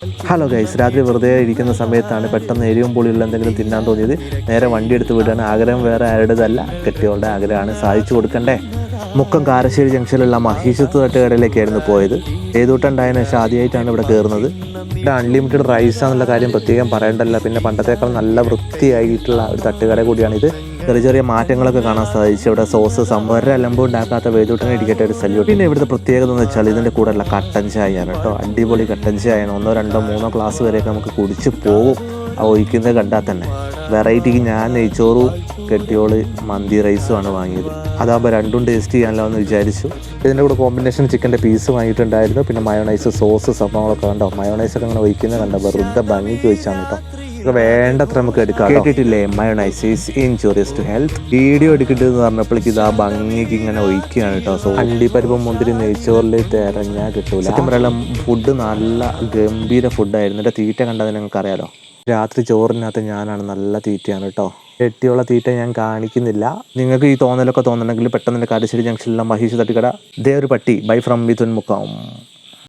Hello guys, രാത്രി വെറുതെ ഇരിക്കുന്ന സമയത്താണ് പെട്ടെന്ന് എരിവും പുളിയുള്ള എന്തെങ്കിലും തിന്നാൻ തോന്നിയത്. നേരെ വണ്ടി എടുത്ത് വിടുകയാണ്. ആഗ്രഹം വേറെ ആരുടേതല്ല, കെട്ടിയോളുടെ ആഗ്രഹമാണ്, സാധിച്ചു കൊടുക്കണ്ടേ. മുക്കം കാരശ്ശേരി ജംഗ്ഷനിലുള്ള മഹീഷത്ത് തട്ടുകടയിലേക്കായിരുന്നു പോയത്. ഏതൂട്ടുണ്ടായതിനു ശേഷം ആദ്യമായിട്ടാണ് ഇവിടെ കയറുന്നത്. ഇവിടെ അൺലിമിറ്റഡ് റൈസാന്നുള്ള കാര്യം പ്രത്യേകം പറയണ്ടല്ല. പിന്നെ പണ്ടത്തേക്കാൾ നല്ല വൃത്തിയായിട്ടുള്ള ഒരു തട്ടുകട കൂടിയാണിത്. ചെറിയ ചെറിയ മാറ്റങ്ങളൊക്കെ കാണാൻ സാധിച്ചു. ഇവിടെ സോസ് സംഭവം അലമ്പ് ഉണ്ടാക്കാത്ത വേദൂട്ടനെ ഇരിക്കട്ടെ ഒരു സല്യൂട്ട്. പിന്നെ ഇവിടുത്തെ പ്രത്യേകത എന്ന് വെച്ചാൽ ഇതിൻ്റെ കൂടെയുള്ള കട്ടൻ ചായയാണ് കേട്ടോ. അടിപൊളി കട്ടൻ ചായയാണ്. 1, 2, 3 ഗ്ലാസ് വരെയൊക്കെ നമുക്ക് കുടിച്ച് പോകും. ആ ഒഴിക്കുന്നത് കണ്ടാൽ തന്നെ. വെറൈറ്റിക്ക് ഞാൻ നെയ്ച്ചോറും കെട്ടിയോള് മന്തി റൈസുമാണ് വാങ്ങിയത്. അതാകുമ്പോൾ രണ്ടും ടേസ്റ്റ് ചെയ്യാനല്ലോ എന്ന് വിചാരിച്ചു. ഇതിൻ്റെ കൂടെ കോമ്പിനേഷൻ ചിക്കൻ്റെ പീസ് വാങ്ങിയിട്ടുണ്ടായിരുന്നു. പിന്നെ മയോണൈസ്, സോസ് സംഭവങ്ങളൊക്കെ കണ്ടോ. മയോണൈസൊക്കെ അങ്ങനെ ഒഴിക്കുന്നത് കണ്ടോ. വെറുതെ ഭംഗിക്ക് ഒഴിച്ചാണ് കേട്ടോ. വേണ്ടത്ര നമുക്ക് എടുക്കാം. കേട്ടിട്ടില്ലേ, mayonnaise is injurious to health. Video എടുക്കേണ്ടതെന്ന് പറഞ്ഞപ്പോഴേക്ക് ഇത് ആ ഭംഗിക്ക് ഇങ്ങനെ ഒഴിക്കുകയാണ് കേട്ടോ. സോ അണ്ടിപ്പരിപ്പും മുന്തിരി നെയ്ച്ചോറിൽ തിരഞ്ഞാൽ കിട്ടൂല. സത്യം പറയാം, ഫുഡ് നല്ല ഗംഭീര ഫുഡായിരുന്നു. എൻ്റെ തീറ്റ കണ്ടത് നിങ്ങൾക്ക് അറിയാലോ. രാത്രി ചോറിനകത്ത് ഞാനാണ് നല്ല തീറ്റയാണ് കേട്ടോ. കെട്ടിയുള്ള തീറ്റ ഞാൻ കാണിക്കുന്നില്ല. നിങ്ങൾക്ക് ഈ തോന്നലൊക്കെ തോന്നണമെങ്കിൽ പെട്ടെന്ന് കാരശ്ശേരി ജംഗ്ഷനിലുള്ള മഹീഷ് തട്ടുകട. ഇതേ ഒരു പട്ടി. Bye from Mithun Mukkam.